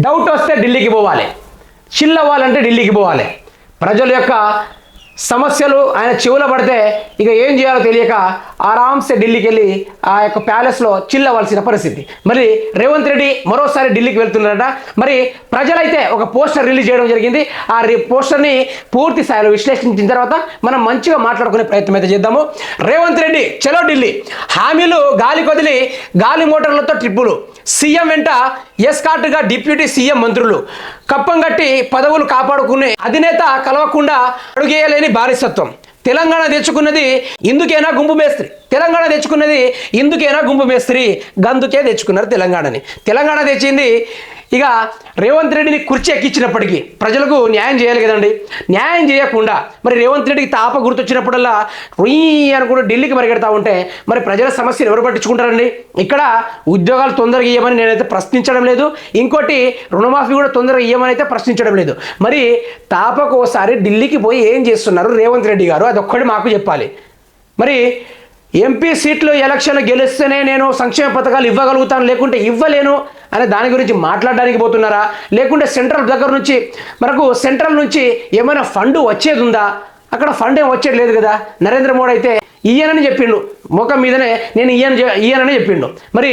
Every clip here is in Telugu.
డౌట్ వస్తే ఢిల్లీకి పోవాలి, చిల్ అవ్వాలంటే ఢిల్లీకి పోవాలి. ప్రజల యొక్క సమస్యలు ఆయన చెవులో పడితే ఇక ఏం చేయాలో తెలియక ఆరామ్సే ఢిల్లీకి వెళ్ళి ఆ యొక్క ప్యాలెస్లో చిల్ అవ్వాల్సిన పరిస్థితి. మరి రేవంత్ రెడ్డి మరోసారి ఢిల్లీకి వెళ్తున్నారట. మరి ప్రజలైతే ఒక పోస్టర్ రిలీజ్ చేయడం జరిగింది. ఆ పోస్టర్ని పూర్తి స్థాయిలో విశ్లేషించిన తర్వాత మనం మంచిగా మాట్లాడుకునే ప్రయత్నం అయితే చేద్దాము. రేవంత్ రెడ్డి చలో ఢిల్లీ, హామీలు గాలి కొదిలి గాలి మోటార్లతో ట్రిప్పులు, సీఎం వెంట ఎస్కార్ట్గా డిప్యూటీ సీఎం మంత్రులు, కప్పం కట్టి పదవులు కాపాడుకునే అధినేత కలవకుండా అడుగేయలేని బానిసత్వం, తెలంగాణ తెచ్చుకున్నది ఇందుకేనా గుంపు మేస్త్రి, తెలంగాణ తెచ్చుకున్నది ఇందుకేనా గుంపు మేస్త్రి, గందుకే తెచ్చుకున్నారు తెలంగాణని. తెలంగాణ తెచ్చింది ఇక రేవంత్ రెడ్డిని కుర్చీ ఎక్కించినప్పటికీ ప్రజలకు న్యాయం చేయాలి కదండి. న్యాయం చేయకుండా మరి రేవంత్ రెడ్డికి తాప గుర్తొచ్చినప్పుడల్లా అనుకుంటూ ఢిల్లీకి పరిగెడతా ఉంటే మరి ప్రజల సమస్యలు ఎవరు పట్టించుకుంటారండి? ఇక్కడ ఉద్యోగాలు తొందరగా ఇవ్వమని నేనైతే ప్రశ్నించడం లేదు, ఇంకోటి రుణమాఫీ కూడా తొందరగా ఇవ్వమని అయితే ప్రశ్నించడం లేదు. మరి తాపకు ఒకసారి ఢిల్లీకి పోయి ఏం చేస్తున్నారు రేవంత్ రెడ్డి గారు, అదొక్కటి మాకు చెప్పాలి. మరి ఎంపీ సీట్లు ఎలక్షన్లు గెలిస్తేనే నేను సంక్షేమ పథకాలు ఇవ్వగలుగుతాను, లేకుంటే ఇవ్వలేను అనే దాని గురించి మాట్లాడడానికి పోతున్నారా? లేకుంటే సెంట్రల్ దగ్గర నుంచి మనకు సెంట్రల్ నుంచి ఏమైనా ఫండ్ వచ్చేది ఉందా? అక్కడ ఫండ్ ఏం వచ్చేది లేదు కదా. నరేంద్ర మోడీ అయితే ఇయ్యనని చెప్పిండు, ముఖం మీదనే నేను ఇయ్యనని చెప్పిండు. మరి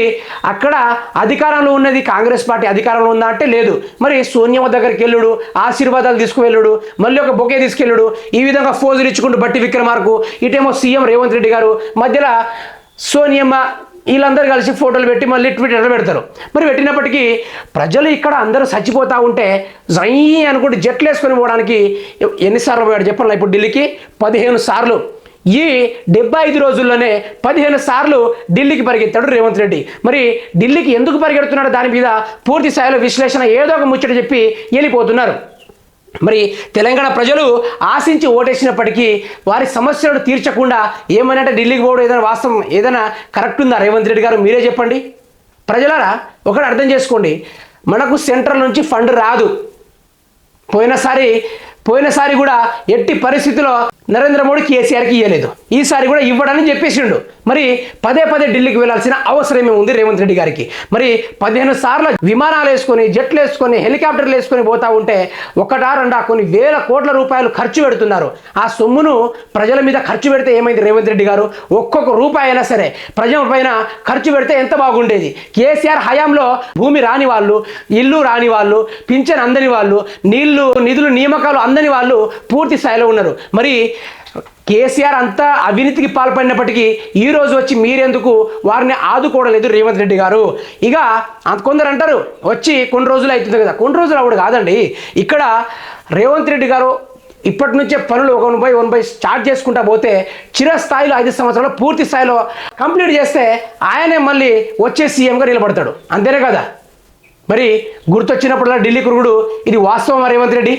అక్కడ అధికారంలో ఉన్నది కాంగ్రెస్ పార్టీ అధికారంలో ఉందా అంటే లేదు. మరి సోనియమ్మ దగ్గరికి వెళ్ళుడు, ఆశీర్వాదాలు తీసుకువెళ్ళుడు, మళ్ళీ ఒక బొకే తీసుకెళ్ళుడు, ఈ విధంగా ఫోజులు ఇచ్చుకుంటూ బట్టి విక్రమార్కు, ఇటేమో సీఎం రేవంత్ రెడ్డి గారు, మధ్యలో సోనియమ్మ, వీళ్ళందరూ కలిసి ఫోటోలు పెట్టి మళ్ళీ ట్విట్టర్లో పెడతారు. మరి పెట్టినప్పటికీ ప్రజలు ఇక్కడ అందరూ చచ్చిపోతూ ఉంటే జై అనుకుంటే జట్లు వేసుకొని పోవడానికి ఎన్నిసార్లు పోయాడు చెప్పాలి? ఇప్పుడు ఢిల్లీకి 15 సార్లు. ఈ 75 రోజుల్లోనే 15 సార్లు ఢిల్లీకి పరిగెత్తాడు రేవంత్ రెడ్డి. మరి ఢిల్లీకి ఎందుకు పరిగెడుతున్నాడు దాని మీద పూర్తి స్థాయిలో విశ్లేషణ ఏదో ఒక ముచ్చట చెప్పి వెళ్ళిపోతున్నారు. మరి తెలంగాణ ప్రజలు ఆశించి ఓటేసినప్పటికీ వారి సమస్యలను తీర్చకుండా ఏమనంటే ఢిల్లీకి పోవడం ఏదైనా వాస్తవం, ఏదైనా కరెక్ట్ ఉందా? రేవంత్ రెడ్డి గారు మీరే చెప్పండి. ప్రజలారా ఒకటి అర్థం చేసుకోండి, మనకు సెంట్రల్ నుంచి ఫండ్ రాదు. పోయినసారి కూడా ఎట్టి పరిస్థితిలో నరేంద్ర మోడీ కేసీఆర్కి ఇవ్వలేదు, ఈసారి కూడా ఇవ్వడని చెప్పేసిండు. మరి పదే ఢిల్లీకి వెళ్ళాల్సిన అవసరమే ఉంది రేవంత్ రెడ్డి గారికి. మరి 15 సార్లు విమానాలు వేసుకొని, జట్లు వేసుకొని, హెలికాప్టర్లు వేసుకొని పోతా ఉంటే ఒకటా రెండా కొన్ని వేల కోట్ల రూపాయలు ఖర్చు పెడుతున్నారు. ఆ సొమ్మును ప్రజల మీద ఖర్చు పెడితే ఏమైంది రేవంత్ రెడ్డి గారు? ఒక్కొక్క రూపాయి అయినా సరే ప్రజల పైన ఖర్చు పెడితే ఎంత బాగుండేది. కేసీఆర్ హయాంలో భూమి రాని వాళ్ళు, ఇల్లు రాని వాళ్ళు, పింఛన్ అందని వాళ్ళు, నిధులు నియామకాలు అందని వాళ్ళు పూర్తి స్థాయిలో ఉన్నారు. మరి కేసీఆర్ అంతా అవినీతికి పాల్పడినప్పటికీ ఈ రోజు వచ్చి మీరెందుకు వారిని ఆదుకోవడలేదు రేవంత్ రెడ్డి గారు? ఇక కొందరు అంటారు వచ్చి కొన్ని రోజులు అవుతుంది కదా. కొన్ని రోజులు అప్పుడు కాదండి. ఇక్కడ రేవంత్ రెడ్డి గారు ఇప్పటి నుంచే పనులు 1 బై స్టార్ట్ చేసుకుంటా పోతే చిరస్థాయిలో 5 సంవత్సరాలు పూర్తి స్థాయిలో కంప్లీట్ చేస్తే ఆయనే మళ్ళీ వచ్చే సీఎంగా నిలబడతాడు, అంతేనే కదా. మరి గుర్తొచ్చినప్పుడల్లా ఢిల్లీ కురుగుడు, ఇది వాస్తవం రేవంత్ రెడ్డి?